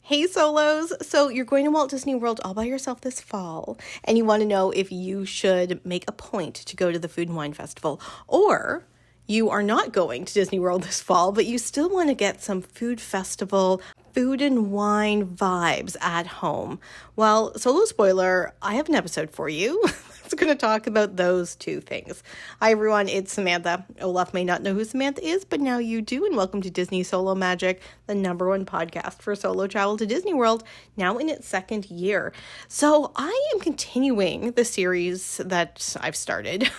Hey solos! So you're going to Walt Disney World all by yourself this fall, and you want to know if you should make a point to go to the Food and Wine Festival, or you are not going to Disney World this fall, but you still want to get some food festival, food and wine vibes at home. Well, solo spoiler, I have an episode for you. It's going to talk about those two things. Hi everyone, it's Samantha. Olaf may not know who Samantha is, but now you do, and welcome to Disney Solo Magic, the #1 podcast for solo travel to Disney World, now in its second year. So I am continuing the series that I've started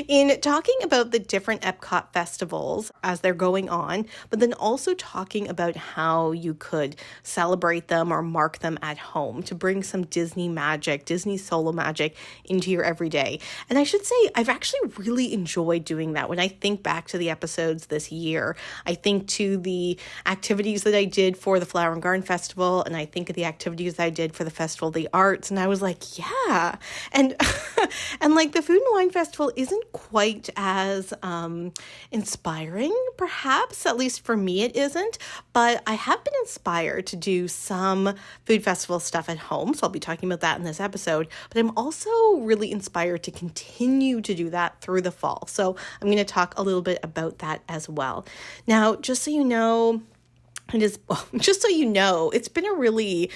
in talking about the different EPCOT festivals as they're going on, but then also talking about how you could celebrate them or mark them at home to bring some Disney magic, Disney solo magic into your every day. And I should say, I've actually really enjoyed doing that. When I think back to the episodes this year, I think to the activities that I did for the Flower and Garden Festival, and I think of the activities that I did for the Festival of the Arts, and I was like, yeah. And and like the Food and Wine Festival isn't quite as inspiring, perhaps, at least for me it isn't, but I have been inspired to do some food festival stuff at home, so I'll be talking about that in this episode, but I'm also really inspired to continue to do that through the fall. So I'm going to talk a little bit about that as well. Now, just so you know, it's been a really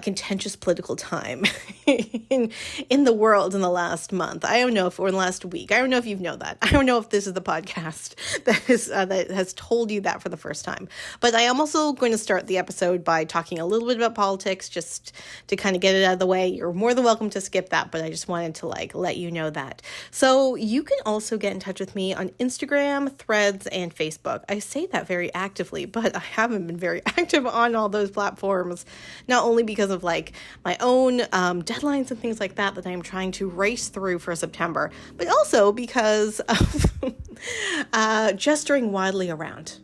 contentious political time in the world in the last month. I don't know if, or in the last week. I don't know if you know that. I don't know if this is the podcast that has told you that for the first time. But I am also going to start the episode by talking a little bit about politics, just to kind of get it out of the way. You're more than welcome to skip that, but I just wanted to let you know that. So you can also get in touch with me on Instagram, Threads, and Facebook. I say that very actively, but I haven't been very active on all those platforms, not only because of my own deadlines and things like that I'm trying to race through for September, but also because of gesturing widely around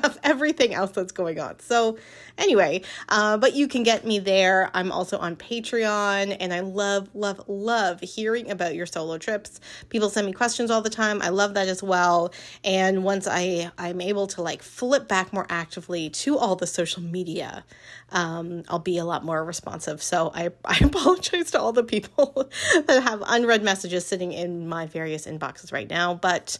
of everything else that's going on. So anyway, but you can get me there. I'm also on Patreon, and I love hearing about your solo trips. People send me questions all the time. I love that as well. And once I'm able to flip back more actively to all the social media, I'll be a lot more responsive. So I apologize to all the people that have unread messages sitting in my various inboxes right now, but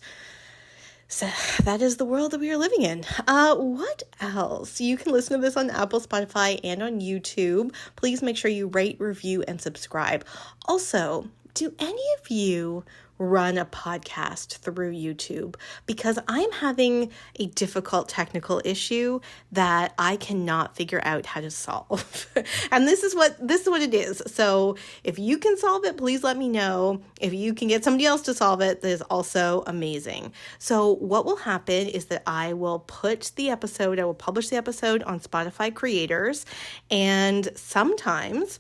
so that is the world that we are living in. What else? You can listen to this on Apple, Spotify, and on YouTube. Please make sure you rate, review, and subscribe. Also, do any of you run a podcast through YouTube? Because I'm having a difficult technical issue that I cannot figure out how to solve. And this is what it is. So if you can solve it, please let me know. If you can get somebody else to solve it, that is also amazing. So what will happen is that I will publish the episode on Spotify Creators, and sometimes,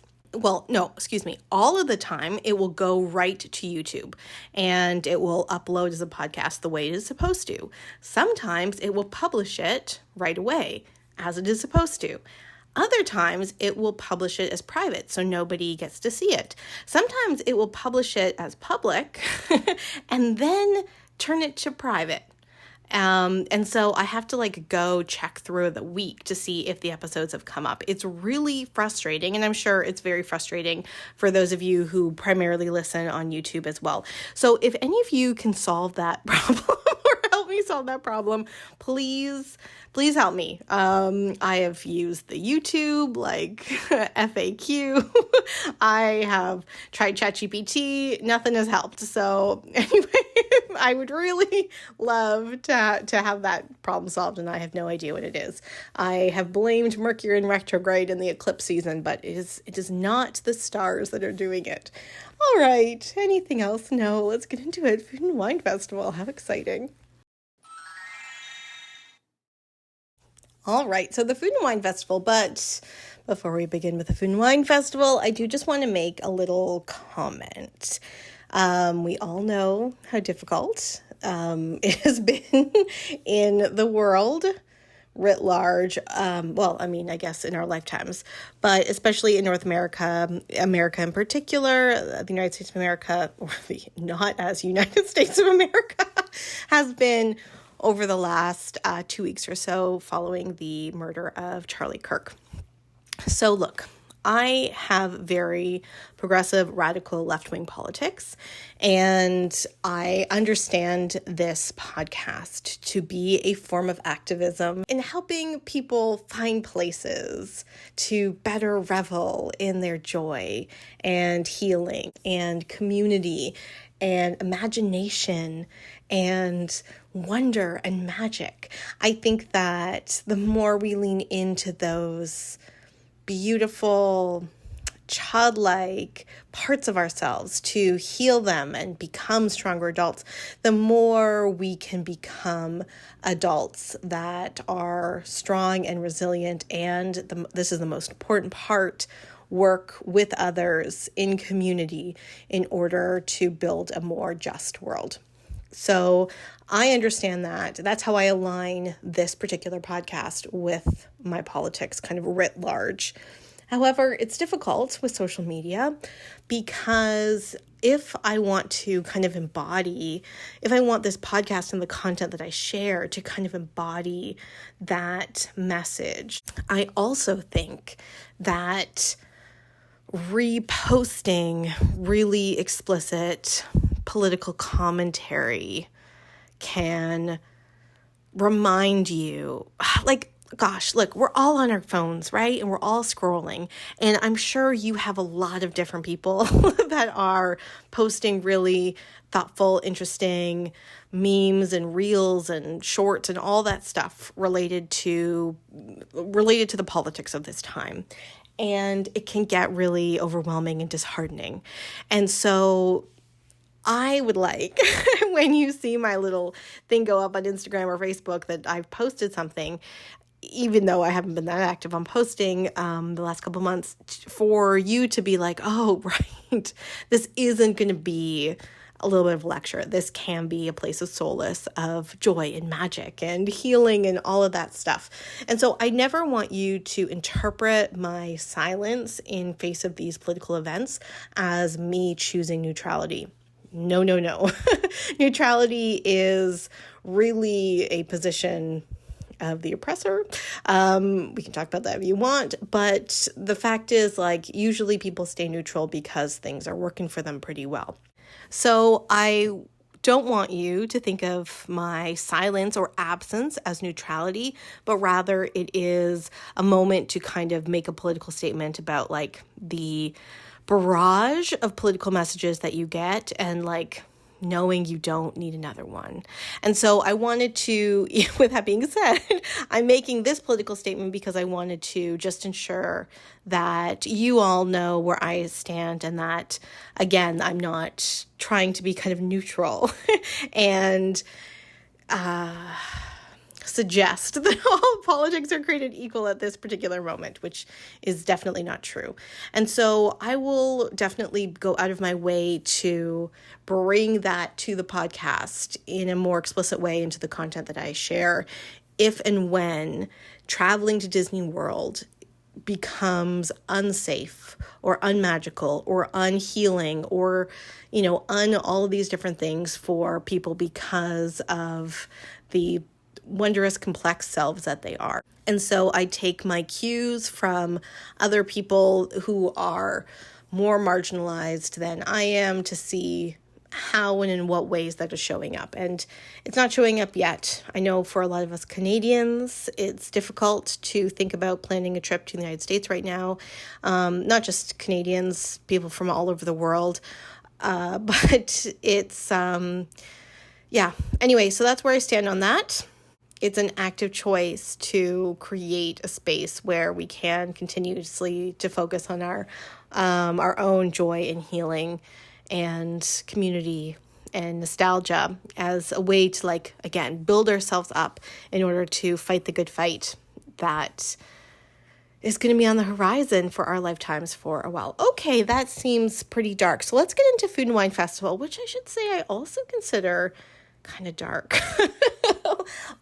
all of the time, it will go right to YouTube, and it will upload as a podcast the way it is supposed to. Sometimes it will publish it right away, as it is supposed to. Other times, it will publish it as private, so nobody gets to see it. Sometimes it will publish it as public, and then turn it to private. And so I have to go check through the week to see if the episodes have come up. It's really frustrating, and I'm sure it's very frustrating for those of you who primarily listen on YouTube as well. So if any of you can solve that problem or help me solve that problem, please help me. I have used the YouTube, FAQ. I have tried ChatGPT. Nothing has helped. So anyway, I would really love to have that problem solved, and I have no idea what it is. I have blamed Mercury in retrograde in the eclipse season, but it is not the stars that are doing it. All right. Anything else? No. Let's get into it. Food and Wine Festival. How exciting. All right, so the Food and Wine Festival, but before we begin with the Food and Wine Festival, I do just want to make a little comment. We all know how difficult it has been in the world writ large. I guess in our lifetimes, but especially in North America, America in particular, the United States of America, or the not as United States of America, has been over the last 2 weeks or so following the murder of Charlie Kirk. So look, I have very progressive, radical left-wing politics, and I understand this podcast to be a form of activism in helping people find places to better revel in their joy and healing and community and imagination and wonder and magic. I think that the more we lean into those beautiful, childlike parts of ourselves to heal them and become stronger adults, the more we can become adults that are strong and resilient. And this is the most important part, work with others in community in order to build a more just world. So I understand that. That's how I align this particular podcast with my politics kind of writ large. However, it's difficult with social media because if I want to kind of embody, if I want this podcast and the content that I share to kind of embody that message, I also think that reposting really explicit political commentary can remind you, like, gosh, look, we're all on our phones, right? And we're all scrolling. And I'm sure you have a lot of different people that are posting really thoughtful, interesting memes and reels and shorts and all that stuff related to the politics of this time. And it can get really overwhelming and disheartening. And so I would like, when you see my little thing go up on Instagram or Facebook that I've posted something, even though I haven't been that active on posting the last couple months, for you to be like, oh, right, this isn't going to be a little bit of a lecture. This can be a place of solace, of joy and magic and healing and all of that stuff. And so I never want you to interpret my silence in face of these political events as me choosing neutrality. No. Neutrality is really a position of the oppressor. We can talk about that if you want, but the fact is, like, usually people stay neutral because things are working for them pretty well. So I don't want you to think of my silence or absence as neutrality, but rather it is a moment to kind of make a political statement about like the barrage of political messages that you get and like knowing you don't need another one. And so I wanted to, with that being said, I'm making this political statement because I wanted to just ensure that you all know where I stand and that, again, I'm not trying to be kind of neutral and suggest that all politics are created equal at this particular moment, which is definitely not true. And so I will definitely go out of my way to bring that to the podcast in a more explicit way into the content that I share if and when traveling to Disney World becomes unsafe or unmagical or unhealing or, all of these different things for people because of the wondrous, complex selves that they are. And so I take my cues from other people who are more marginalized than I am to see how and in what ways that is showing up. And it's not showing up yet. I know for a lot of us Canadians, it's difficult to think about planning a trip to the United States right now. Not just Canadians, people from all over the world. But it's, Anyway, so that's where I stand on that. It's an active choice to create a space where we can continuously to focus on our own joy and healing and community and nostalgia as a way to, like, again, build ourselves up in order to fight the good fight that is going to be on the horizon for our lifetimes for a while. Okay, that seems pretty dark. So let's get into Food and Wine Festival, which I should say I also consider kind of dark.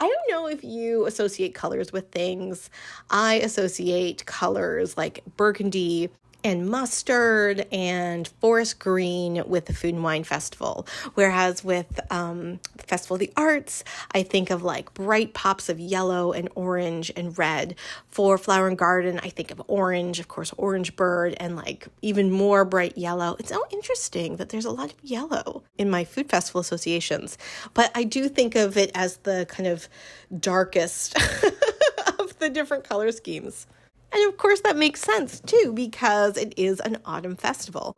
I don't know if you associate colors with things. I associate colors like burgundy and mustard and forest green with the Food and Wine Festival. Whereas with the Festival of the Arts, I think of like bright pops of yellow and orange and red. For Flower and Garden, I think of orange, of course, orange bird, and like even more bright yellow. It's so interesting that there's a lot of yellow in my food festival associations, but I do think of it as the kind of darkest of the different color schemes. And of course that makes sense too, because it is an autumn festival.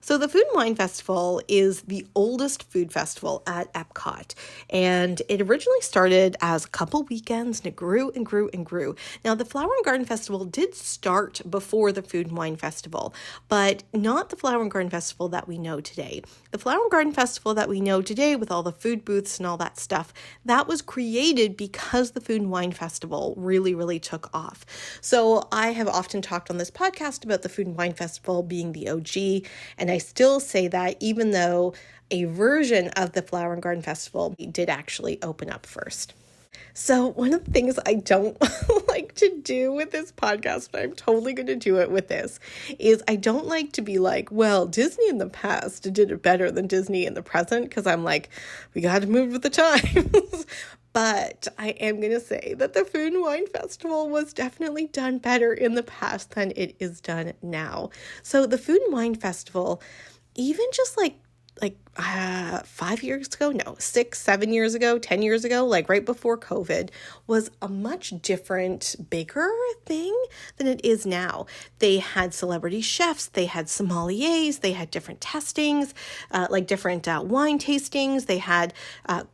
So the Food and Wine Festival is the oldest food festival at EPCOT, and it originally started as a couple weekends, and it grew and grew and grew. Now, the Flower and Garden Festival did start before the Food and Wine Festival, but not the Flower and Garden Festival that we know today. The Flower and Garden Festival that we know today, with all the food booths and all that stuff, that was created because the Food and Wine Festival really, really took off. So I have often talked on this podcast about the Food and Wine Festival being the OG, and I still say that, even though a version of the Flower and Garden Festival did actually open up first. So one of the things I don't like to do with this podcast, but I'm totally going to do it with this, is I don't like to be like, well, Disney in the past did it better than Disney in the present, because I'm like, we got to move with the times. But I am going to say that the Food and Wine Festival was definitely done better in the past than it is done now. So the Food and Wine Festival, even just like 5 years ago, no, 6, 7 years ago, 10 years ago, like right before COVID, was a much different, bigger thing than it is now. They had celebrity chefs, they had sommeliers, they had different testings, like different wine tastings, they had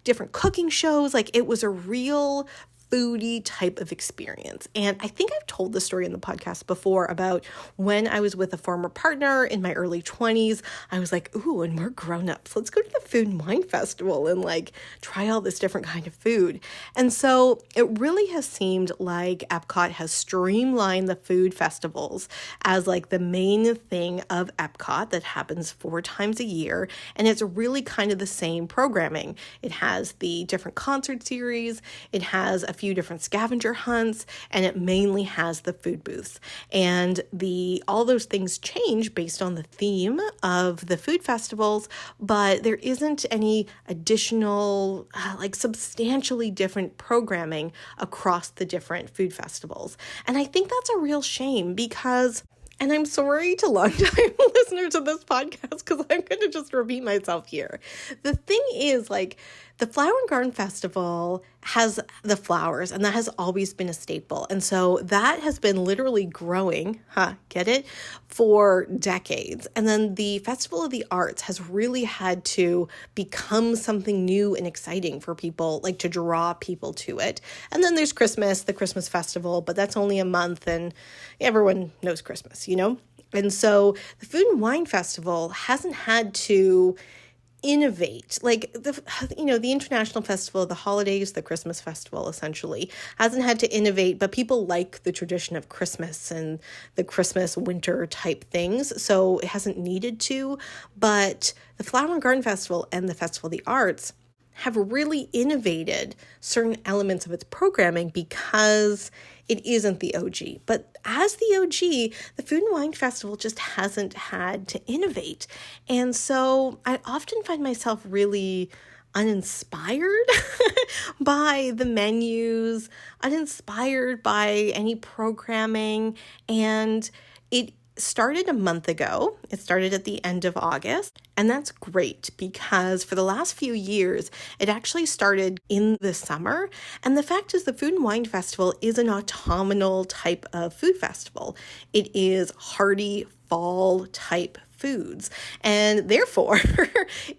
different cooking shows. Like, it was a real foodie type of experience. And I think I've told this story in the podcast before about when I was with a former partner in my early 20s. I was like, ooh, and we're grown-ups. Let's go to the Food and Wine Festival and like try all this different kind of food. And so it really has seemed like EPCOT has streamlined the food festivals as like the main thing of EPCOT that happens 4 times a year. And it's really kind of the same programming. It has the different concert series. It has a few different scavenger hunts, and it mainly has the food booths. And all those things change based on the theme of the food festivals, but there isn't any additional, substantially different programming across the different food festivals. And I think that's a real shame, because, and I'm sorry to long-time listeners of this podcast, because I'm going to just repeat myself here. The thing is, the Flower and Garden Festival has the flowers, and that has always been a staple. And so that has been literally growing, get it, for decades. And then the Festival of the Arts has really had to become something new and exciting for people, like to draw people to it. And then there's Christmas, the Christmas Festival, but that's only a month, and everyone knows Christmas, you know? And so the Food and Wine Festival hasn't had to innovate, like the International Festival of the Holidays, the Christmas Festival essentially hasn't had to innovate, but people like the tradition of Christmas and the Christmas winter type things, so it hasn't needed to. But the Flower and Garden Festival and the Festival of the Arts have really innovated certain elements of its programming because it isn't the OG. But as the OG, the Food and Wine Festival just hasn't had to innovate. And so I often find myself really uninspired by the menus, uninspired by any programming. And it started a month ago. It started at the end of August, and that's great because for the last few years, it actually started in the summer. And the fact is, the Food and Wine Festival is an autumnal type of food festival. It is hearty fall type foods, and therefore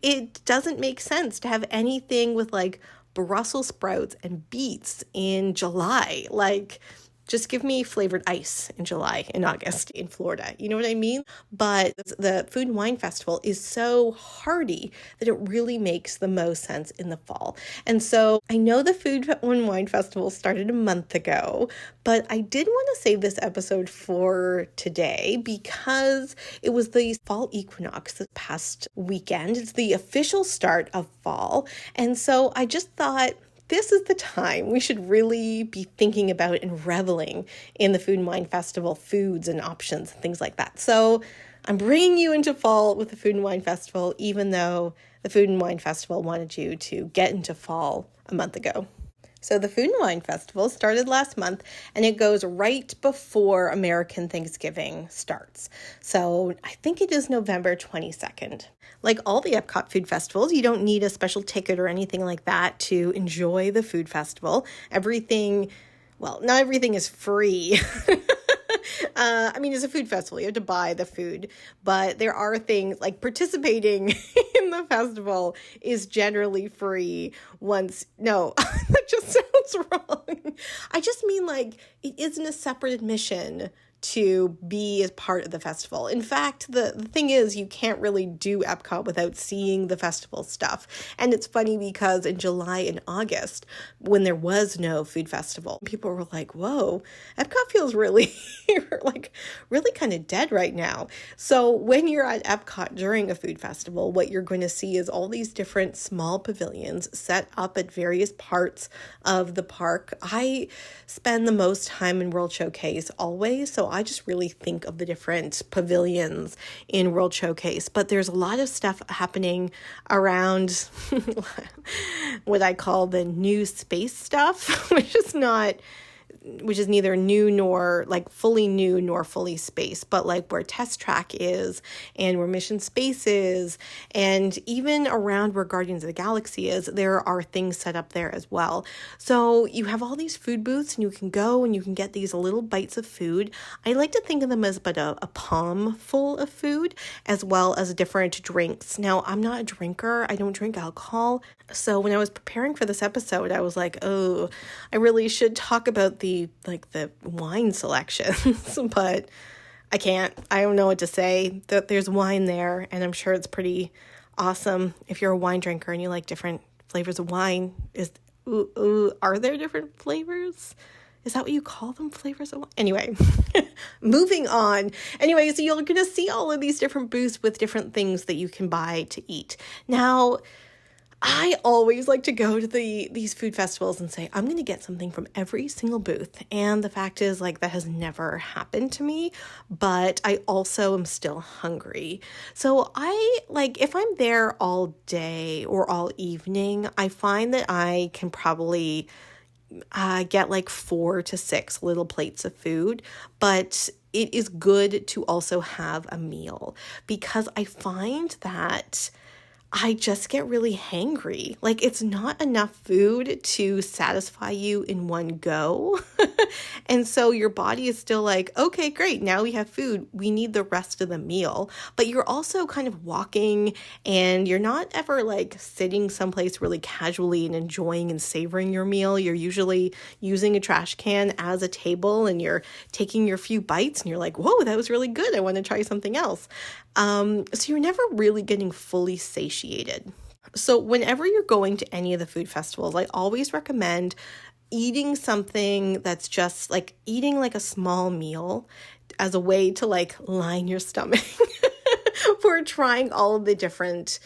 it doesn't make sense to have anything with like Brussels sprouts and beets in July. Just give me flavored ice in July and August in Florida. You know what I mean? But the Food and Wine Festival is so hearty that it really makes the most sense in the fall. And so I know the Food and Wine Festival started a month ago, but I did want to save this episode for today because it was the fall equinox this past weekend. It's the official start of fall. And so I just thought this is the time we should really be thinking about and reveling in the Food and Wine Festival foods and options and things like that. So I'm bringing you into fall with the Food and Wine Festival, even though the Food and Wine Festival wanted you to get into fall a month ago. So the Food and Wine Festival started last month, and it goes right before American Thanksgiving starts. So I think it is November 22nd. Like all the EPCOT food festivals, you don't need a special ticket or anything like that to enjoy the food festival. Not everything is free. It's a food festival. You have to buy the food, but there are things like participating in the festival is generally free that just sounds wrong. I just mean like it isn't a separate admission to be as part of the festival. In fact, the thing is you can't really do EPCOT without seeing the festival stuff. And it's funny because in July and August, when there was no food festival, people were like, whoa, EPCOT feels really really kind of dead right now. So when you're at EPCOT during a food festival, what you're going to see is all these different small pavilions set up at various parts of the park. I spend the most time in World Showcase always, so I just really think of the different pavilions in World Showcase. But there's a lot of stuff happening around what I call the new space stuff, which is neither new nor like fully new nor fully space, but like where Test Track is and where Mission Space is, and even around where Guardians of the Galaxy is, there are things set up there as well. So you have all these food booths and you can go and you can get these little bites of food. I like to think of them as about a palm full of food, as well as different drinks. Now, I'm not a drinker. I don't drink alcohol. So when I was preparing for this episode, I was like, oh, I really should talk about the wine selections, but I can't. I don't know what to say. There's wine there, and I'm sure it's pretty awesome if you're a wine drinker and you like different flavors of wine. Are there different flavors? Is that what you call them, flavors of wine? Anyway, moving on. Anyway, so you're going to see all of these different booths with different things that you can buy to eat. Now, I always like to go to these food festivals and say, I'm going to get something from every single booth. And the fact is, like, that has never happened to me, but I also am still hungry. So if I'm there all day or all evening, I find that I can probably get like 4 to 6 little plates of food, but it is good to also have a meal because I find that I just get really hangry. Like it's not enough food to satisfy you in one go. And so your body is still like, okay, great. Now we have food. We need the rest of the meal. But you're also kind of walking and you're not ever like sitting someplace really casually and enjoying and savoring your meal. You're usually using a trash can as a table and you're taking your few bites and you're like, whoa, that was really good. I want to try something else. So you're never really getting fully satiated. So whenever you're going to any of the food festivals, I always recommend eating something that's just like eating like a small meal as a way to like line your stomach for trying all the different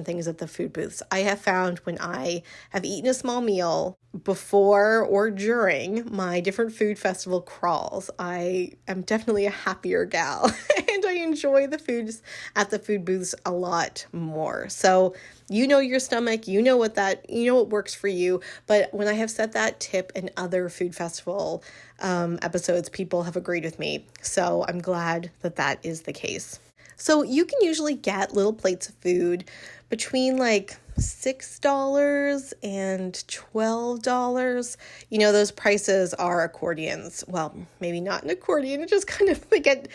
things at the food booths. I have found when I have eaten a small meal before or during my different food festival crawls, I am definitely a happier gal and I enjoy the foods at the food booths a lot more. So you know your stomach, you know what works for you. But when I have said that tip in other food festival episodes, people have agreed with me. So I'm glad that is the case. So you can usually get little plates of food between like $6 and $12. You know, those prices are accordions. Well, maybe not an accordion. It just kind of, they get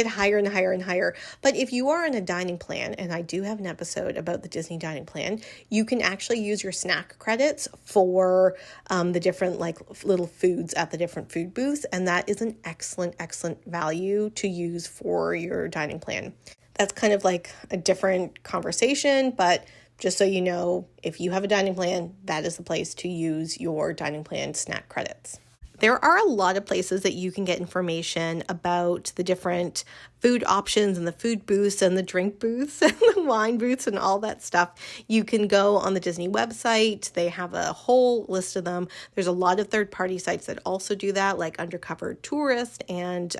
higher and higher and higher. But if you are on a dining plan, and I do have an episode about the Disney dining plan, you can actually use your snack credits for the different like little foods at the different food booths. And that is an excellent, excellent value to use for your dining plan. That's kind of like a different conversation, but just so you know, if you have a dining plan, that is the place to use your dining plan snack credits. There are a lot of places that you can get information about the different food options and the food booths and the drink booths and the wine booths and all that stuff. You can go on the Disney website. They have a whole list of them. There's a lot of third-party sites that also do that, like Undercover Tourist and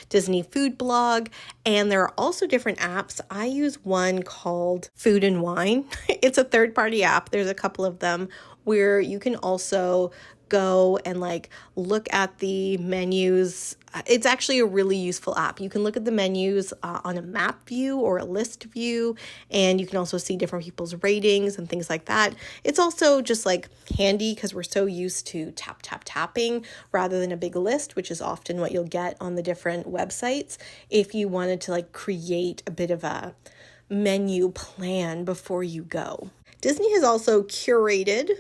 Disney Food Blog. And there are also different apps. I use one called Food and Wine. It's a third-party app. There's a couple of them where you can also go and like look at the menus. It's actually a really useful app. You can look at the menus on a map view or a list view, and you can also see different people's ratings and things like that. It's also just like handy because we're so used to tapping rather than a big list, which is often what you'll get on the different websites. If you wanted to like create a bit of a menu plan before you go. Disney has also curated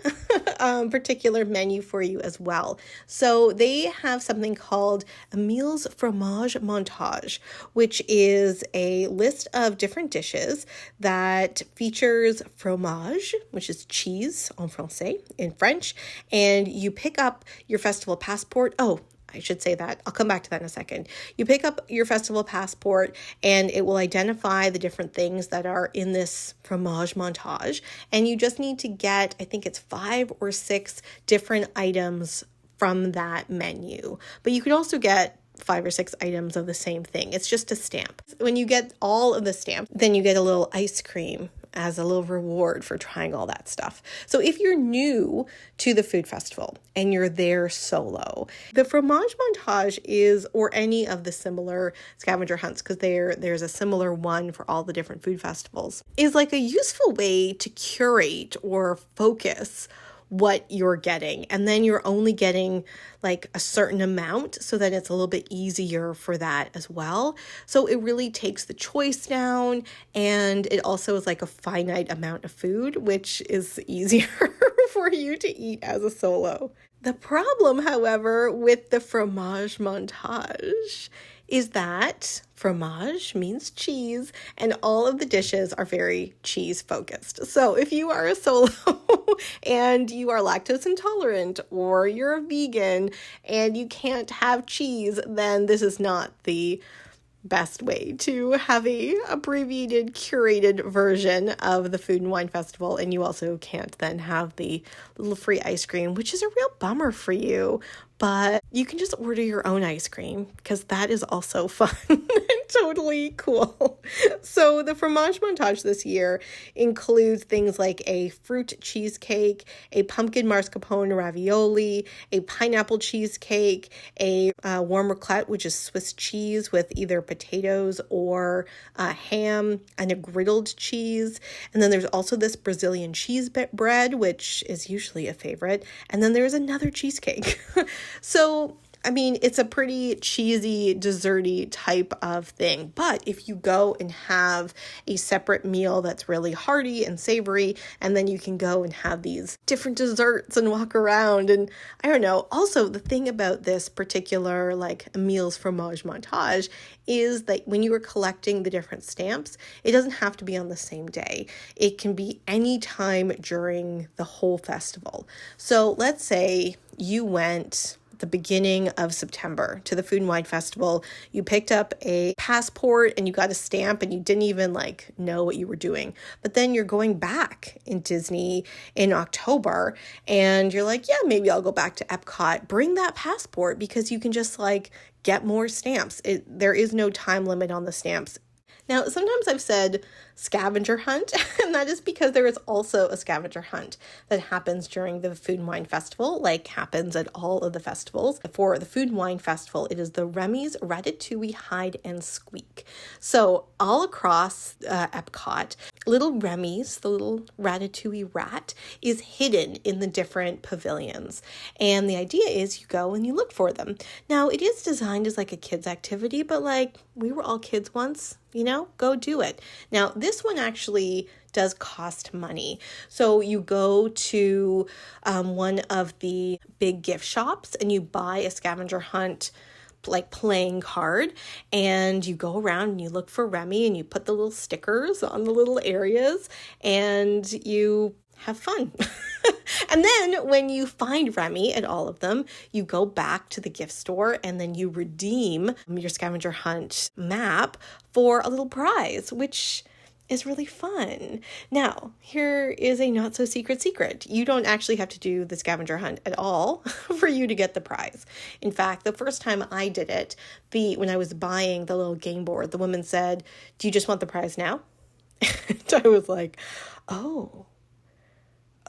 a particular menu for you as well. So they have something called Emil's Fromage Montage, which is a list of different dishes that features fromage, which is cheese en français, in French, and you pick up your festival passport. Oh, I should say that. I'll come back to that in a second. You pick up your festival passport and it will identify the different things that are in this fromage montage. And you just need to get, I think it's 5 or 6 different items from that menu. But you could also get 5 or 6 items of the same thing. It's just a stamp. When you get all of the stamp, then you get a little ice cream as a little reward for trying all that stuff. So if you're new to the food festival and you're there solo, the fromage montage is, or any of the similar scavenger hunts, because there's a similar one for all the different food festivals, is like a useful way to curate or focus what you're getting. And then you're only getting like a certain amount so that it's a little bit easier for that as well. So it really takes the choice down, and it also is like a finite amount of food, which is easier for you to eat as a solo. The problem, however, with the fromage montage is that fromage means cheese, and all of the dishes are very cheese focused. So if you are a solo and you are lactose intolerant or you're a vegan and you can't have cheese, then this is not the best way to have a abbreviated, curated version of the Food and Wine Festival. And you also can't then have the little free ice cream, which is a real bummer for you. But you can just order your own ice cream because that is also fun and totally cool. So the fromage montage this year includes things like a fruit cheesecake, a pumpkin mascarpone ravioli, a pineapple cheesecake, a warm raclette, which is Swiss cheese with either potatoes or ham, and a griddled cheese. And then there's also this Brazilian cheese bread, which is usually a favorite. And then there's another cheesecake. So, I mean, it's a pretty cheesy, desserty type of thing. But if you go and have a separate meal that's really hearty and savory, and then you can go and have these different desserts and walk around. And I don't know. Also, the thing about this particular like Emil's Fromage Montage is that when you are collecting the different stamps, it doesn't have to be on the same day. It can be any time during the whole festival. So let's say you went the beginning of September to the Food and Wine Festival. You picked up a passport and you got a stamp and you didn't even like know what you were doing. But then you're going back in Disney in October and you're like, yeah, maybe I'll go back to EPCOT. Bring that passport because you can just like get more stamps. There is no time limit on the stamps. Now, sometimes I've said scavenger hunt, and that is because there is also a scavenger hunt that happens during the Food and Wine Festival, like happens at all of the festivals. For the Food and Wine Festival, it is the Remy's Ratatouille Hide and Squeak. So all across EPCOT, little Remy's, the little Ratatouille rat, is hidden in the different pavilions. And the idea is you go and you look for them. Now, it is designed as like a kid's activity, but like we were all kids once, you know, go do it. Now, this one actually does cost money. So you go to one of the big gift shops and you buy a scavenger hunt like playing card, and you go around and you look for Remy and you put the little stickers on the little areas and you have fun. And then when you find Remy at all of them, you go back to the gift store and then you redeem your scavenger hunt map for a little prize, which is really fun. Now, here is a not so secret. You don't actually have to do the scavenger hunt at all for you to get the prize. In fact, the first time I did it, when I was buying the little game board, the woman said, "Do you just want the prize now?" And I was like, oh,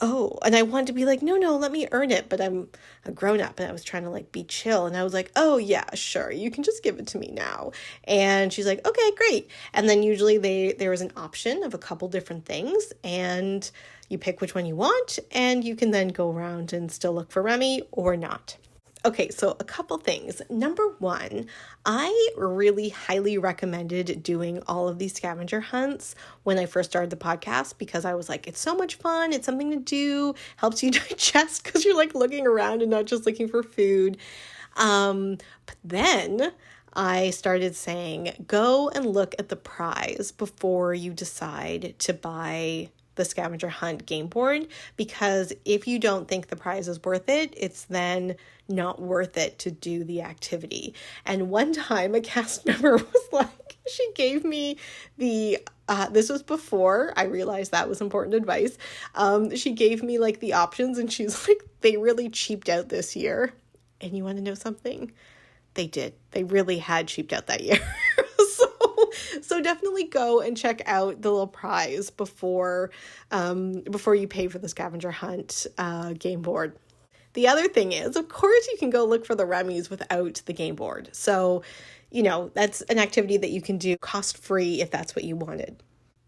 and I wanted to be like, no, let me earn it. But I'm a grown up and I was trying to like be chill. And I was like, oh yeah, sure. You can just give it to me now. And she's like, okay, great. And then usually there was an option of a couple different things and you pick which one you want and you can then go around and still look for Remy or not. Okay, so a couple things. Number one, I really highly recommended doing all of these scavenger hunts when I first started the podcast because I was like, it's so much fun. It's something to do, helps you digest because you're like looking around and not just looking for food. But then I started saying, go and look at the prize before you decide to buy the scavenger hunt game board, because if you don't think the prize is worth it, it's then not worth it to do the activity. And one time a cast member was like, she gave me this was before I realized that was important advice. She gave me like the options and she's like, they really cheaped out this year. And you want to know something? They did. They really had cheaped out that year. So definitely go and check out the little prize before you pay for the scavenger hunt game board. The other thing is, of course, you can go look for the Remys without the game board. So, that's an activity that you can do cost-free if that's what you wanted.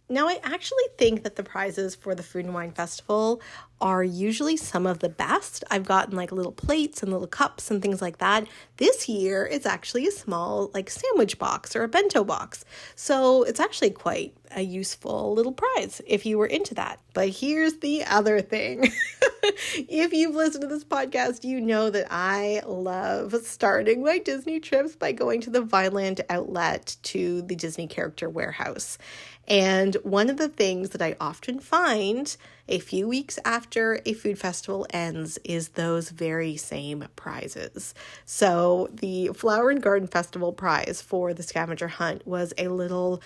Now, I actually think that the prizes for the Food and Wine Festival are usually some of the best. I've gotten like little plates and little cups and things like that. This year, it's actually a small like sandwich box or a bento box. So it's actually quite a useful little prize if you were into that. But here's the other thing. If you've listened to this podcast, you know that I love starting my Disney trips by going to the Vineland outlet to the Disney Character Warehouse. And one of the things that I often find a few weeks after a food festival ends is those very same prizes. So the Flower and Garden Festival prize for the scavenger hunt was a little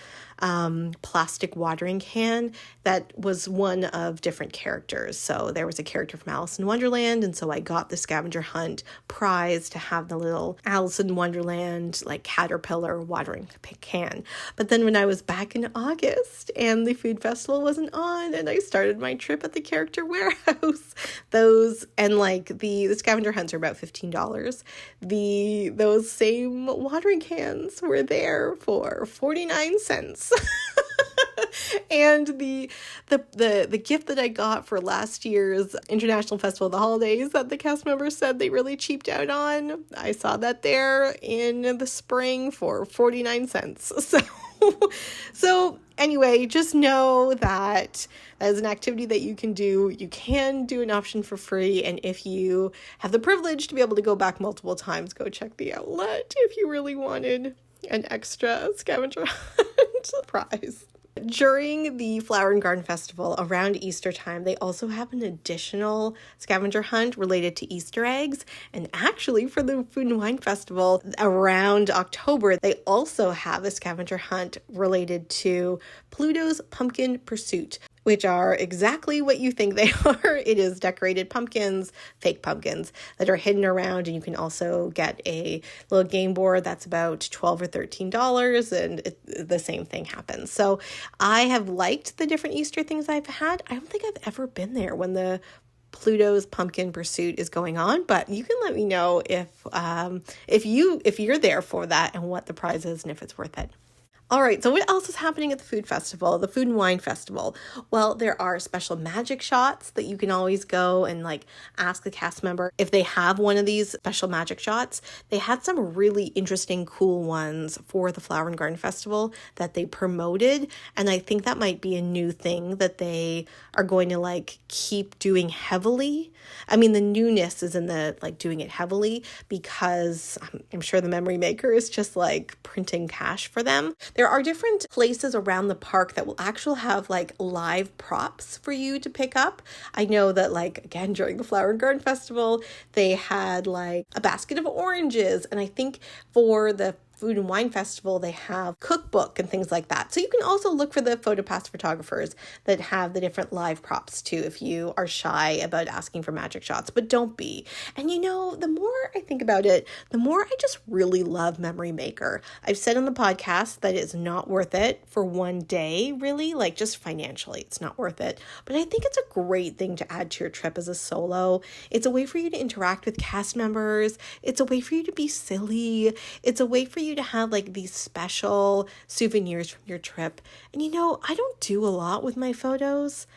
plastic watering can that was one of different characters. So there was a character from Alice in Wonderland, and so I got the scavenger hunt prize to have the little Alice in Wonderland like caterpillar watering can. But then when I was back in August and the food festival wasn't on and I started my trip at the Character Warehouse, those and like the scavenger hunts are about $15. Those same watering cans were there for 49 cents. And the gift that I got for last year's International Festival of the Holidays that the cast members said they really cheaped out on, I saw that there in the spring for 49 cents. So anyway, just know that is an activity that you can do. You can do an option for free. And if you have the privilege to be able to go back multiple times, go check the outlet if you really wanted an extra scavenger hunt prize. During the Flower and Garden Festival around Easter time, they also have an additional scavenger hunt related to Easter eggs. And actually for the Food and Wine Festival around October, they also have a scavenger hunt related to Pluto's Pumpkin Pursuit, which are exactly what you think they are. It is decorated pumpkins, fake pumpkins that are hidden around, and you can also get a little game board that's about $12 or $13, and the same thing happens. So I have liked the different Easter things I've had. I don't think I've ever been there when the Pluto's Pumpkin Pursuit is going on, but you can let me know if you're there for that and what the prize is and if it's worth it. All right, so what else is happening at the food festival, the Food and Wine Festival? Well, there are special magic shots that you can always go and like ask the cast member if they have one of these special magic shots. They had some really interesting, cool ones for the Flower and Garden Festival that they promoted, and I think that might be a new thing that they are going to like keep doing heavily. I mean, the newness is in the like doing it heavily because I'm sure the memory maker is just like printing cash for them. There are different places around the park that will actually have like live props for you to pick up. I know that, like, again, during the Flower and Garden Festival, they had like a basket of oranges. And I think for the Food and Wine Festival, they have cookbook and things like that. So you can also look for the PhotoPass photographers that have the different live props too, if you are shy about asking for magic shots, but don't be. And the more I think about it, the more I just really love Memory Maker. I've said on the podcast that it's not worth it for one day, really, like just financially, it's not worth it. But I think it's a great thing to add to your trip as a solo. It's a way for you to interact with cast members. It's a way for you to be silly. It's a way for you to have like these special souvenirs from your trip. And I don't do a lot with my photos.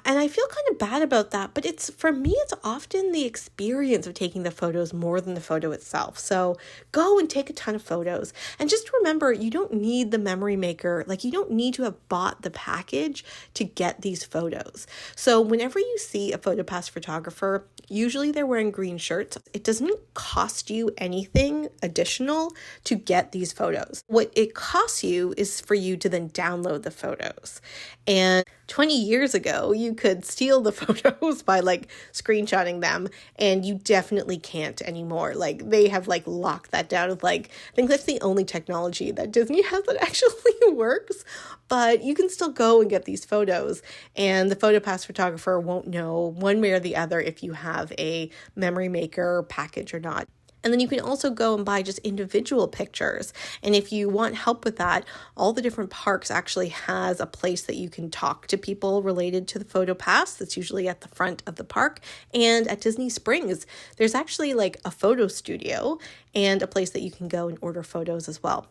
And I feel kind of bad about that, but for me, it's often the experience of taking the photos more than the photo itself. So go and take a ton of photos. And just remember, you don't need the Memory Maker. Like, you don't need to have bought the package to get these photos. So whenever you see a PhotoPass photographer, usually they're wearing green shirts. It doesn't cost you anything additional to get these photos. What it costs you is for you to then download the photos. And 20 years ago, you could steal the photos by like screenshotting them, and you definitely can't anymore. Like, they have like locked that down with I think that's the only technology that Disney has that actually works, but you can still go and get these photos, and the PhotoPass photographer won't know one way or the other if you have a Memory Maker package or not. And then you can also go and buy just individual pictures. And if you want help with that, all the different parks actually has a place that you can talk to people related to the PhotoPass. That's usually at the front of the park. And at Disney Springs, there's actually like a photo studio and a place that you can go and order photos as well.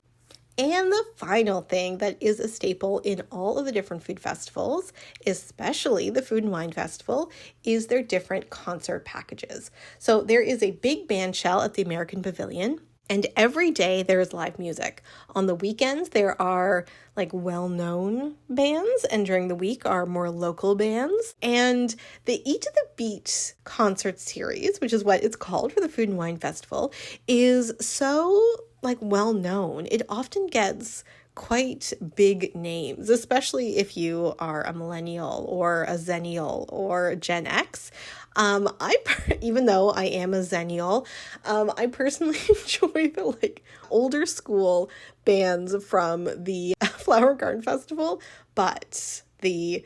And the final thing that is a staple in all of the different food festivals, especially the Food and Wine Festival, is their different concert packages. So there is a big band shell at the American Pavilion, and every day there is live music. On the weekends, there are like well-known bands, and during the week are more local bands. And the Eat to the Beat concert series, which is what it's called for the Food and Wine Festival, is so well known. It often gets quite big names, especially if you are a millennial or a zennial or a Gen X. Even though I am a zennial, I personally enjoy the older school bands from the Flower Garden Festival, but the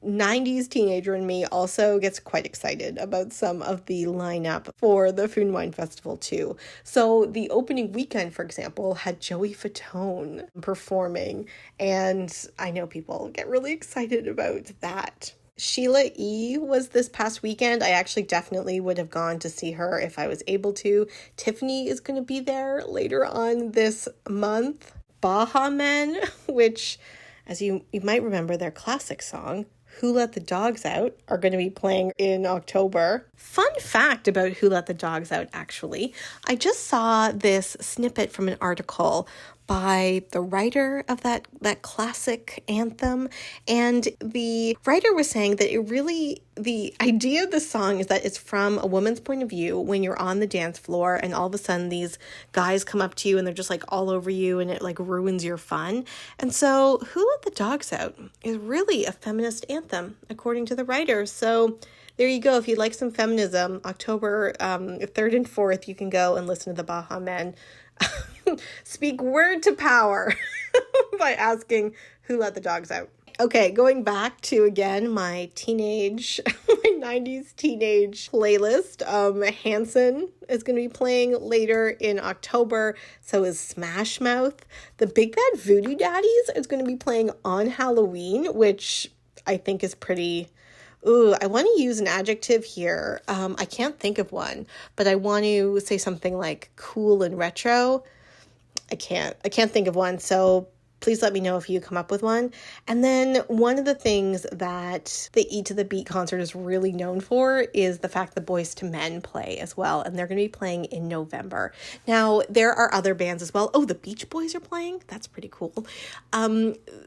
90s teenager in me also gets quite excited about some of the lineup for the Food and Wine Festival too. So the opening weekend, for example, had Joey Fatone performing, and I know people get really excited about that. Sheila E. was this past weekend. I actually definitely would have gone to see her if I was able to. Tiffany is going to be there later on this month. Baha Men, which, as you might remember, their classic song, Who Let the Dogs Out, are going to be playing in October. Fun fact about Who Let the Dogs Out, actually. I just saw this snippet from an article by the writer of that classic anthem, and the writer was saying that the idea of the song is that it's from a woman's point of view when you're on the dance floor and all of a sudden these guys come up to you and they're just all over you, and it ruins your fun. And so Who Let the Dogs Out is really a feminist anthem, according to the writer. So there you go. If you'd like some feminism, October 3rd and 4th, you can go and listen to the Baha Men speak word to power by asking who let the dogs out. Okay, going back to, again, my 90s teenage playlist. Hanson is going to be playing later in October. So is Smash Mouth. The Big Bad Voodoo Daddies is going to be playing on Halloween, which I think is pretty... Ooh, I want to use an adjective here. I can't think of one, but I want to say something like cool and retro. I can't think of one. So please let me know if you come up with one. And then one of the things that the Eat to the Beat concert is really known for is the fact that Boyz II Men play as well. And they're going to be playing in November. Now, there are other bands as well. Oh, the Beach Boys are playing. That's pretty cool.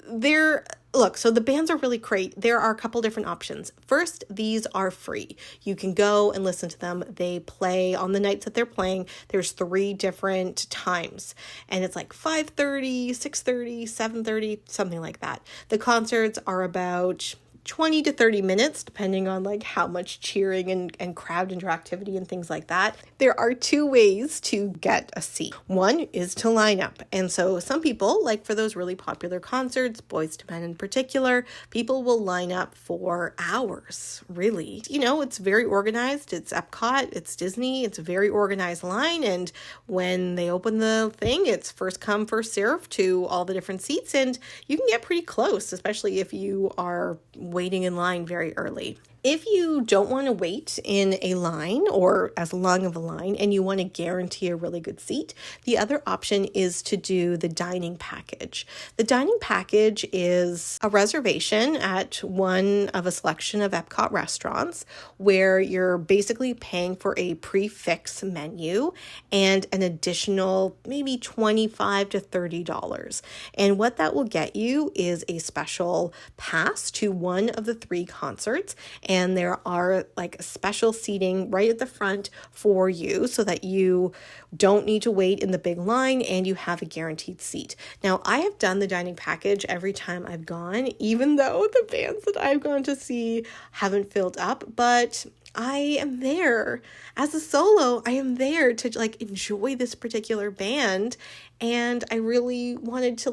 They're Look, so the bands are really great. There are a couple different options. First, these are free. You can go and listen to them. They play on the nights that they're playing. There's 3 different times, and it's like 5:30, 6:30, 7:30, something like that. The concerts are about 20 to 30 minutes, depending on like how much cheering and crowd interactivity and things like that. There are 2 ways to get a seat. One is to line up. And so some people, like for those really popular concerts, Boys to Men in particular, people will line up for hours, really. You know, it's very organized. It's EPCOT, it's Disney, it's a very organized line. And when they open the thing, it's first come, first serve to all the different seats. And you can get pretty close, especially if you are waiting in line very early. If you don't want to wait in a line or as long of a line and you want to guarantee a really good seat, the other option is to do the dining package. The dining package is a reservation at one of a selection of EPCOT restaurants where you're basically paying for a prefix menu and an additional maybe $25 to $30. And what that will get you is a special pass to one of the 3 concerts. And there are like special seating right at the front for you so that you don't need to wait in the big line and you have a guaranteed seat. Now, I have done the dining package every time I've gone, even though the bands that I've gone to see haven't filled up, but I am there as a solo. I am there to like enjoy this particular band. And I really wanted to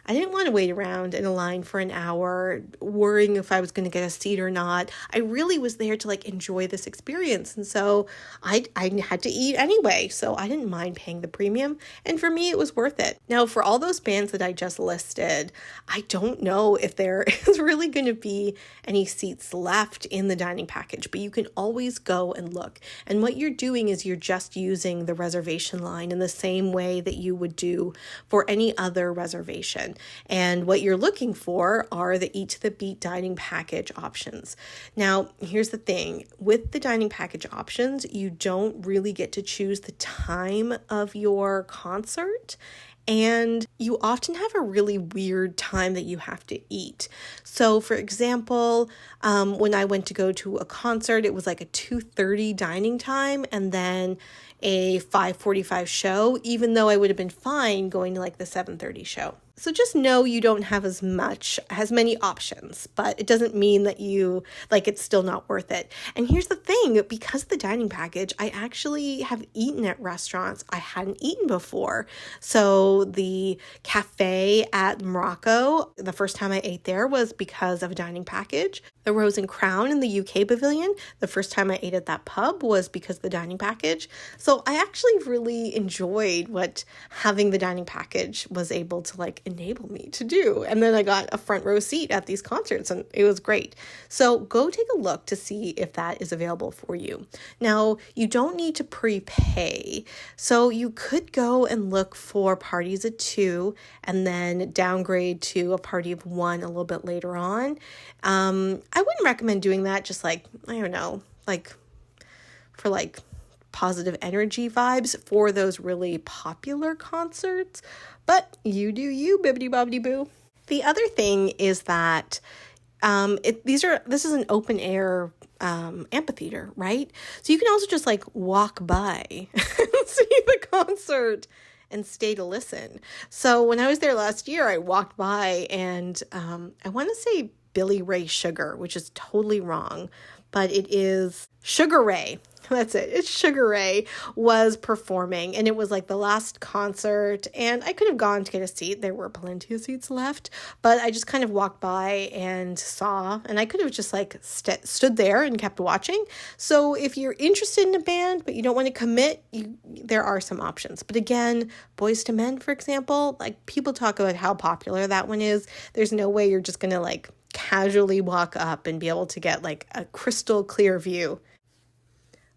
I didn't want to wait around in a line for an hour, worrying if I was going to get a seat or not. I really was there to enjoy this experience. And so I had to eat anyway. So I didn't mind paying the premium. And for me, it was worth it. Now, for all those bands that I just listed, I don't know if there is really going to be any seats left in the dining package, but you can always go and look. And what you're doing is you're just using the reservation line in the same way that you would do for any other reservation. And what you're looking for are the Eat to the Beat dining package options. Now, here's the thing. With the dining package options, you don't really get to choose the time of your concert. And you often have a really weird time that you have to eat. So, for example, when I went to go to a concert, it was like a 2:30 dining time and then a 5:45 show, even though I would have been fine going to the 7:30 show. So just know you don't have as many options, but it doesn't mean that it's still not worth it. And here's the thing, because of the dining package, I actually have eaten at restaurants I hadn't eaten before. So the cafe at Morocco, the first time I ate there was because of a dining package. The Rose and Crown in the UK Pavilion, the first time I ate at that pub was because of the dining package. So I actually really enjoyed what having the dining package was able to enable me to do. And then I got a front row seat at these concerts and it was great. So go take a look to see if that is available for you. Now, you don't need to prepay. So you could go and look for parties at 2 and then downgrade to a party of 1 a little bit later on. I wouldn't recommend doing that just for positive energy vibes for those really popular concerts, but you do you, bibbidi bobbidi boo. The other thing is that this is an open air amphitheater, right? So you can also just walk by and see the concert and stay to listen. So when I was there last year, I walked by and I want to say Billy Ray Sugar, which is totally wrong, but it is Sugar Ray. That's it. It's Sugar Ray was performing and it was the last concert and I could have gone to get a seat. There were plenty of seats left, but I just kind of walked by and saw, and I could have just stood there and kept watching. So if you're interested in a band, but you don't want to commit, there are some options. But again, Boys to Men, for example, people talk about how popular that one is. There's no way you're just going to casually walk up and be able to get a crystal clear view.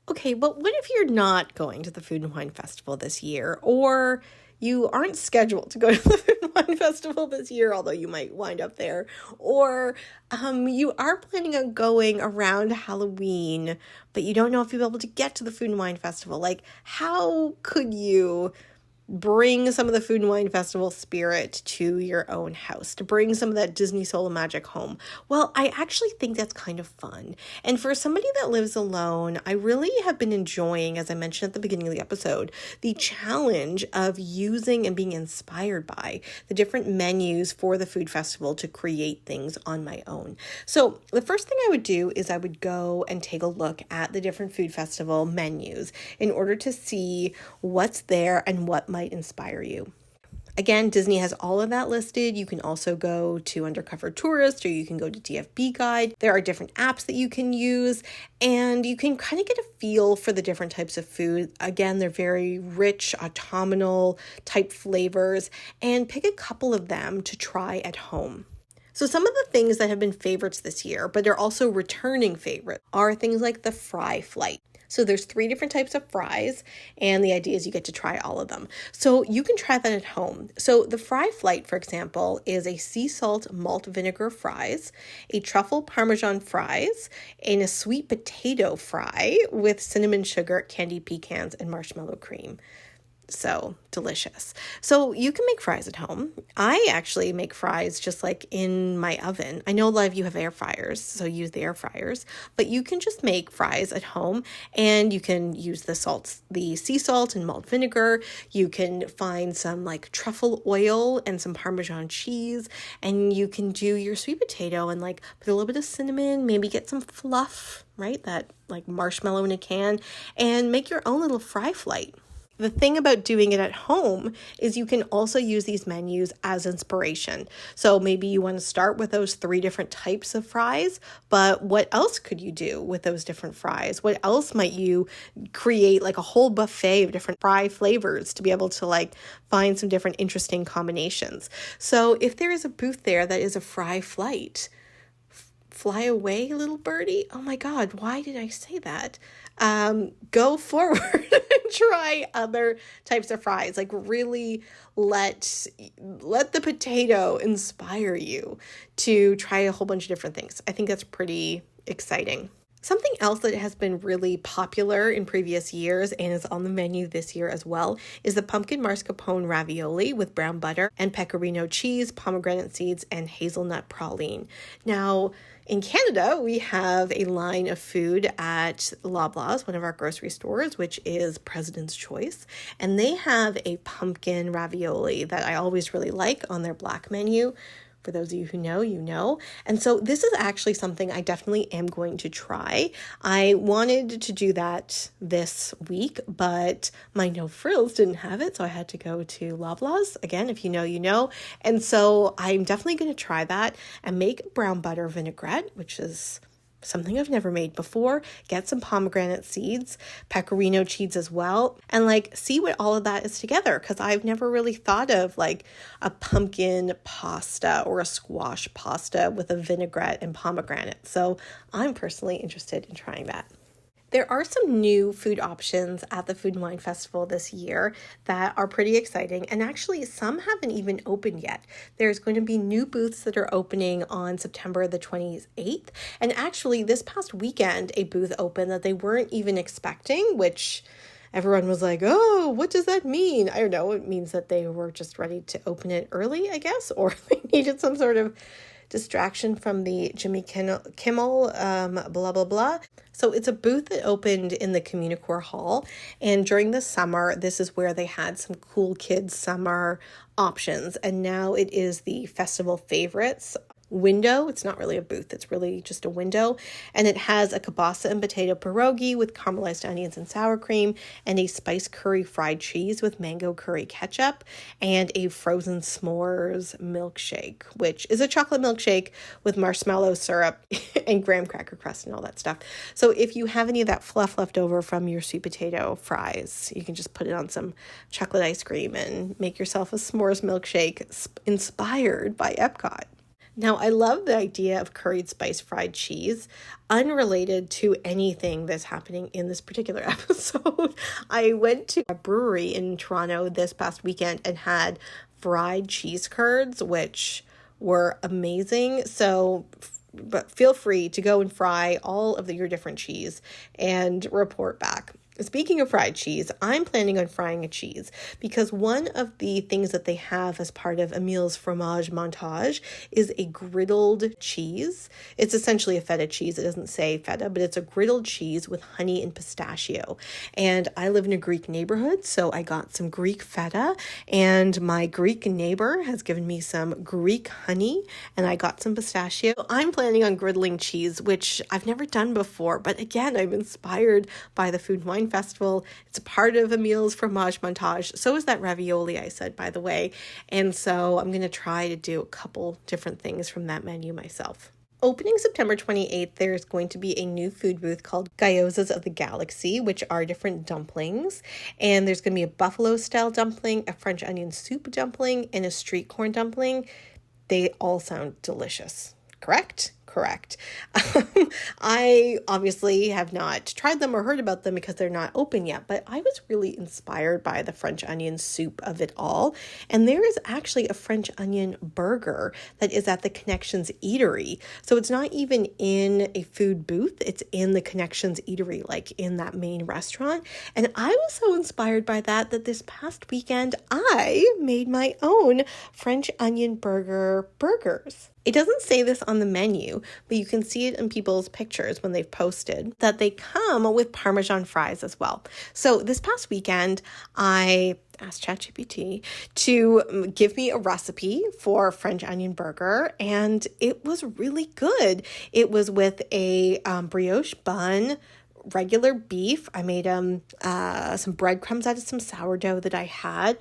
Okay, but what if you're not going to the Food and Wine Festival this year, or you aren't scheduled to go to the Food and Wine Festival this year, although you might wind up there, or you are planning on going around Halloween, but you don't know if you'll be able to get to the Food and Wine Festival? How could you bring some of the Food and Wine Festival spirit to your own house, to bring some of that Disney Soul of Magic home. Well, I actually think that's kind of fun. And for somebody that lives alone, I really have been enjoying, as I mentioned at the beginning of the episode, the challenge of using and being inspired by the different menus for the food festival to create things on my own. So the first thing I would do is I would go and take a look at the different food festival menus in order to see what's there and what might inspire you. Again, Disney has all of that listed. You can also go to Undercover Tourist, or you can go to DFB Guide. There are different apps that you can use, and you can kind of get a feel for the different types of food. Again, they're very rich, autumnal type flavors, and pick a couple of them to try at home. So some of the things that have been favorites this year, but they're also returning favorites, are things like the fry flight. So there's 3 different types of fries, and the idea is you get to try all of them. So you can try that at home. So the fry flight, for example, is a sea salt malt vinegar fries, a truffle parmesan fries, and a sweet potato fry with cinnamon sugar, candied pecans, and marshmallow cream. So delicious. So you can make fries at home. I actually make fries just like in my oven. I know a lot of you have air fryers, so use the air fryers, but you can just make fries at home, and you can use the sea salt and malt vinegar. You can find some like truffle oil and some Parmesan cheese, and you can do your sweet potato and like put a little bit of cinnamon, maybe get some fluff, right? That like marshmallow in a can, and make your own little fry flight. The thing about doing it at home is you can also use these menus as inspiration. So maybe you want to start with those 3 different types of fries, but what else could you do with those different fries? What else might you create, like a whole buffet of different fry flavors to be able to like find some different interesting combinations? So if there is a booth there that is a fry flight, fly away, little birdie. Oh my God, why did I say that? Go forward and try other types of fries. Like really let the potato inspire you to try a whole bunch of different things. I think that's pretty exciting. Something else that has been really popular in previous years and is on the menu this year as well is the pumpkin mascarpone ravioli with brown butter and pecorino cheese, pomegranate seeds, and hazelnut praline. Now, in Canada, we have a line of food at Loblaws, one of our grocery stores, which is President's Choice. And they have a pumpkin ravioli that I always really like on their black menu. For those of you who know, you know. And so this is actually something I definitely am going to try. I wanted to do that this week, but my No Frills didn't have it, so I had to go to Loblaws. Again, if you know, you know. And so I'm definitely going to try that and make brown butter vinaigrette, which is something I've never made before. Get some pomegranate seeds, pecorino cheese as well, and like see what all of that is together, because I've never really thought of like a pumpkin pasta or a squash pasta with a vinaigrette and pomegranate. So I'm personally interested in trying that. There are some new food options at the Food and Wine Festival this year that are pretty exciting, and actually some haven't even opened yet. There's going to be new booths that are opening on September the 28th, and actually this past weekend a booth opened that they weren't even expecting, which everyone was like, oh, what does that mean? I don't know. It means that they were just ready to open it early, I guess, or they needed some sort of distraction from the Jimmy Kimmel, blah, blah, blah. So it's a booth that opened in the Communicore Hall. And during the summer, this is where they had some cool kids summer options. And now it is the festival favorites window. It's not really a booth. It's really just a window. And it has a kielbasa and potato pierogi with caramelized onions and sour cream, and a spice curry fried cheese with mango curry ketchup, and a frozen s'mores milkshake, which is a chocolate milkshake with marshmallow syrup and graham cracker crust and all that stuff. So if you have any of that fluff left over from your sweet potato fries, you can just put it on some chocolate ice cream and make yourself a s'mores milkshake inspired by EPCOT. Now, I love the idea of curried spice fried cheese, unrelated to anything that's happening in this particular episode. I went to a brewery in Toronto this past weekend and had fried cheese curds, which were amazing. So, but feel free to go and fry all of your different cheese and report back. Speaking of fried cheese, I'm planning on frying a cheese because one of the things that they have as part of Emil's fromage montage is a griddled cheese. It's essentially a feta cheese. It doesn't say feta, but it's a griddled cheese with honey and pistachio. And I live in a Greek neighborhood, so I got some Greek feta, and my Greek neighbor has given me some Greek honey, and I got some pistachio. I'm planning on griddling cheese, which I've never done before, but again, I'm inspired by the Food and Wine Festival. It's a part of Emil's fromage montage. So is that ravioli I said, by the way. And so I'm going to try to do a couple different things from that menu myself. Opening September 28th, there's going to be a new food booth called Gyozas of the Galaxy, which are different dumplings. And there's going to be a buffalo-style dumpling, a French onion soup dumpling, and a street corn dumpling. They all sound delicious. Correct? Correct. I obviously have not tried them or heard about them because they're not open yet, but I was really inspired by the French onion soup of it all. And there is actually a French onion burger that is at the Connections Eatery. So it's not even in a food booth, it's in the Connections Eatery, like in that main restaurant. And I was so inspired by that this past weekend, I made my own French onion burgers. It doesn't say this on the menu, but you can see it in people's pictures when they've posted that they come with Parmesan fries as well. So this past weekend, I asked ChatGPT to give me a recipe for French onion burger, and it was really good. It was with a brioche bun, regular beef. I made some breadcrumbs out of some sourdough that I had.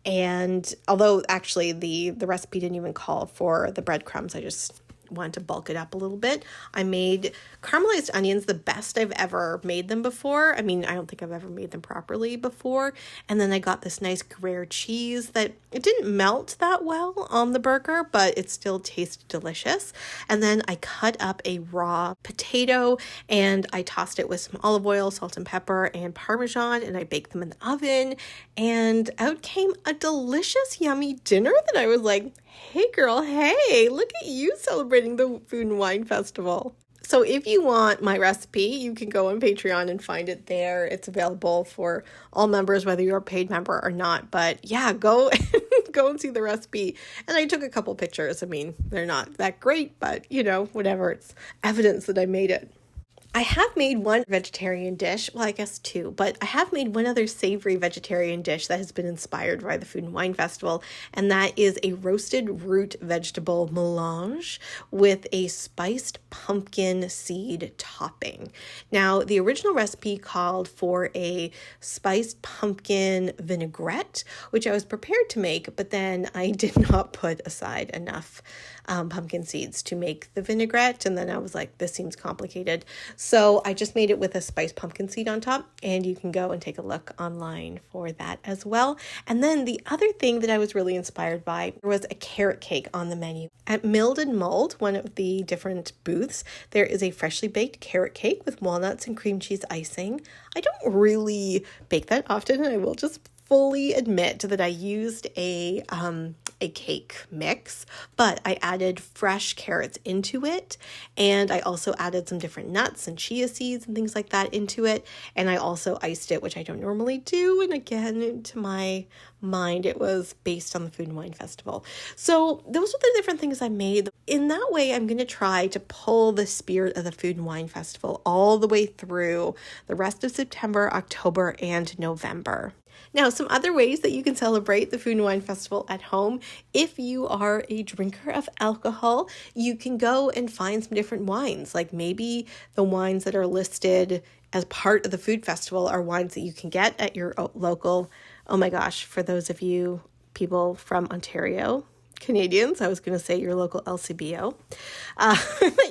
And although actually the recipe didn't even call for the breadcrumbs, I just wanted to bulk it up a little bit. I made caramelized onions the best I've ever made them before. I mean, I don't think I've ever made them properly before. And then I got this nice Gruyere cheese that it didn't melt that well on the burger, but it still tasted delicious. And then I cut up a raw potato and I tossed it with some olive oil, salt and pepper, and Parmesan, and I baked them in the oven. And out came a delicious, yummy dinner that I was like, hey girl, hey, look at you celebrating the Food and Wine Festival. So if you want my recipe, you can go on Patreon and find it there. It's available for all members, whether you're a paid member or not. But yeah, go and see the recipe. And I took a couple pictures. I mean, they're not that great, but whatever. It's evidence that I made it. I have made one vegetarian dish, well, I guess two, but I have made one other savory vegetarian dish that has been inspired by the Food and Wine Festival, and that is a roasted root vegetable melange with a spiced pumpkin seed topping. Now, the original recipe called for a spiced pumpkin vinaigrette, which I was prepared to make, but then I did not put aside enough pumpkin seeds to make the vinaigrette, and then I was like, this seems complicated. So I just made it with a spiced pumpkin seed on top, and you can go and take a look online for that as well. And then the other thing that I was really inspired by was a carrot cake on the menu. At Milled and Mulled, one of the different booths, there is a freshly baked carrot cake with walnuts and cream cheese icing. I don't really bake that often, and I will just fully admit that I used a cake mix, but I added fresh carrots into it, and I also added some different nuts and chia seeds and things like that into it, and I also iced it, which I don't normally do, and again, to my mind, it was based on the Food and Wine Festival. So those are the different things I made. In that way, I'm going to try to pull the spirit of the Food and Wine Festival all the way through the rest of September, October, and November. Now, some other ways that you can celebrate the Food and Wine Festival at home. If you are a drinker of alcohol, you can go and find some different wines. Like maybe the wines that are listed as part of the food festival are wines that you can get at your local, oh my gosh, for those of you people from Ontario, Canadians, I was going to say your local LCBO.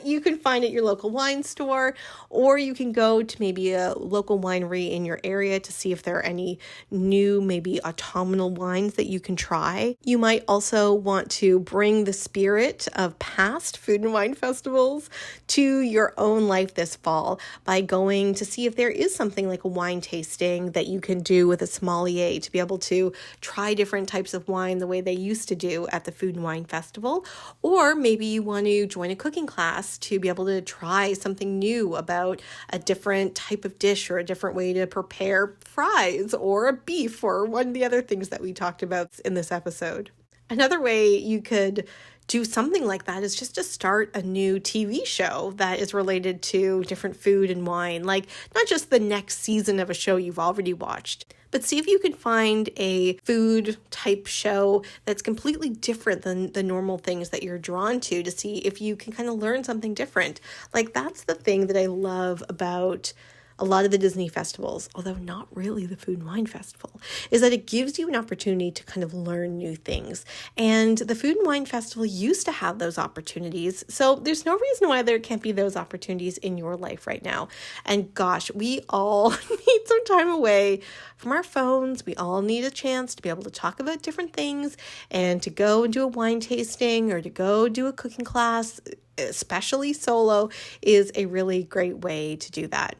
You can find at your local wine store, or you can go to maybe a local winery in your area to see if there are any new, maybe autumnal wines that you can try. You might also want to bring the spirit of past Food and Wine festivals to your own life this fall by going to see if there is something like a wine tasting that you can do with a sommelier to be able to try different types of wine the way they used to do at the Food and Wine Festival, or maybe you want to join a cooking class to be able to try something new about a different type of dish or a different way to prepare fries or a beef or one of the other things that we talked about in this episode. Another way you could do something like that is just to start a new TV show that is related to different food and wine, like not just the next season of a show you've already watched, but see if you can find a food type show that's completely different than the normal things that you're drawn to see if you can kind of learn something different. Like that's the thing that I love about a lot of the Disney festivals, although not really the Food and Wine Festival, is that it gives you an opportunity to kind of learn new things. And the Food and Wine Festival used to have those opportunities. So there's no reason why there can't be those opportunities in your life right now. And gosh, we all need some time away from our phones. We all need a chance to be able to talk about different things and to go and do a wine tasting or to go do a cooking class, especially solo, is a really great way to do that.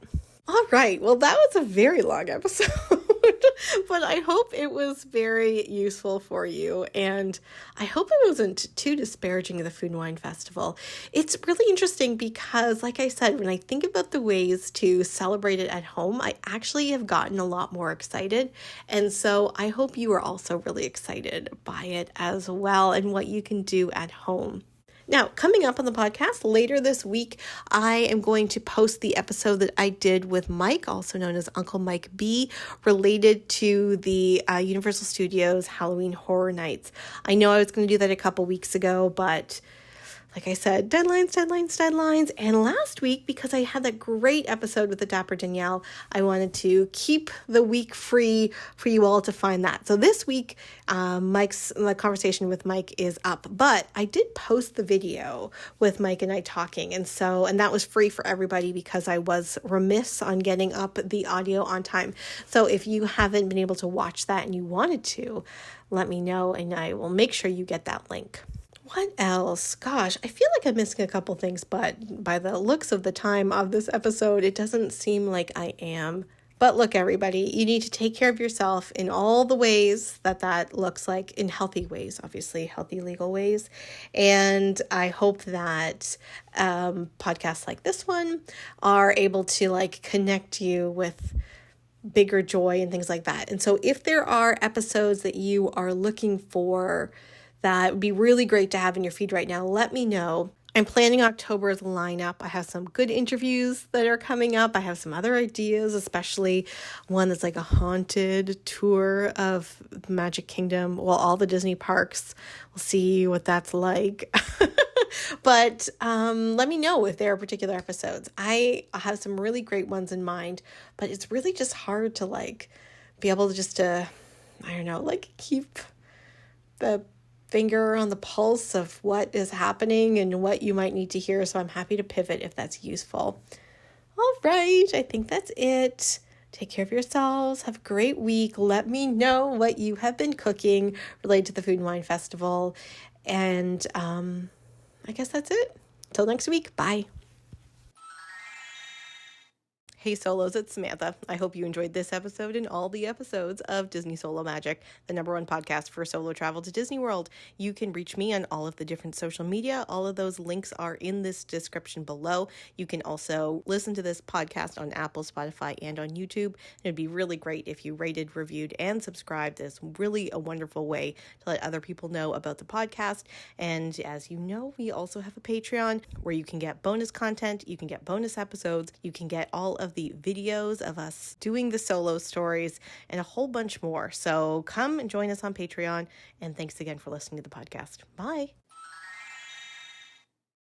All right. Well, that was a very long episode, but I hope it was very useful for you. And I hope it wasn't too disparaging of the Food and Wine Festival. It's really interesting because, like I said, when I think about the ways to celebrate it at home, I actually have gotten a lot more excited. And so I hope you are also really excited by it as well and what you can do at home. Now, coming up on the podcast later this week, I am going to post the episode that I did with Mike, also known as Uncle Mike B, related to the Universal Studios Halloween Horror Nights. I know I was going to do that a couple weeks ago, but like I said, deadlines. And last week, because I had that great episode with the Dapper Danielle, I wanted to keep the week free for you all to find that. So this week, the conversation with Mike is up, but I did post the video with Mike and I talking. And that was free for everybody because I was remiss on getting up the audio on time. So if you haven't been able to watch that and you wanted to, let me know and I will make sure you get that link. What else? Gosh, I feel like I'm missing a couple things, but by the looks of the time of this episode, it doesn't seem like I am. But look, everybody, you need to take care of yourself in all the ways that looks like, in healthy ways, obviously, healthy legal ways. And I hope that podcasts like this one are able to connect you with bigger joy and things like that. And so if there are episodes that you are looking for that would be really great to have in your feed right now, let me know. I'm planning October's lineup. I have some good interviews that are coming up. I have some other ideas, especially one that's like a haunted tour of Magic Kingdom. Well, all the Disney parks. We'll see what that's like. But let me know if there are particular episodes. I have some really great ones in mind, but it's really just hard to be able to keep the finger on the pulse of what is happening and what you might need to hear. So I'm happy to pivot if that's useful. All right. I think that's it. Take care of yourselves. Have a great week. Let me know what you have been cooking related to the Food and Wine Festival. And I guess that's it. Till next week. Bye. Hey Solos, it's Samantha. I hope you enjoyed this episode and all the episodes of Disney Solo Magic, the #1 podcast for solo travel to Disney World. You can reach me on all of the different social media. All of those links are in this description below. You can also listen to this podcast on Apple, Spotify, and on YouTube. It'd be really great if you rated, reviewed, and subscribed. It's really a wonderful way to let other people know about the podcast. And as you know, we also have a Patreon where you can get bonus content, you can get bonus episodes, you can get all of the videos of us doing the solo stories and a whole bunch more. So come and join us on Patreon. And thanks again for listening to the podcast. Bye.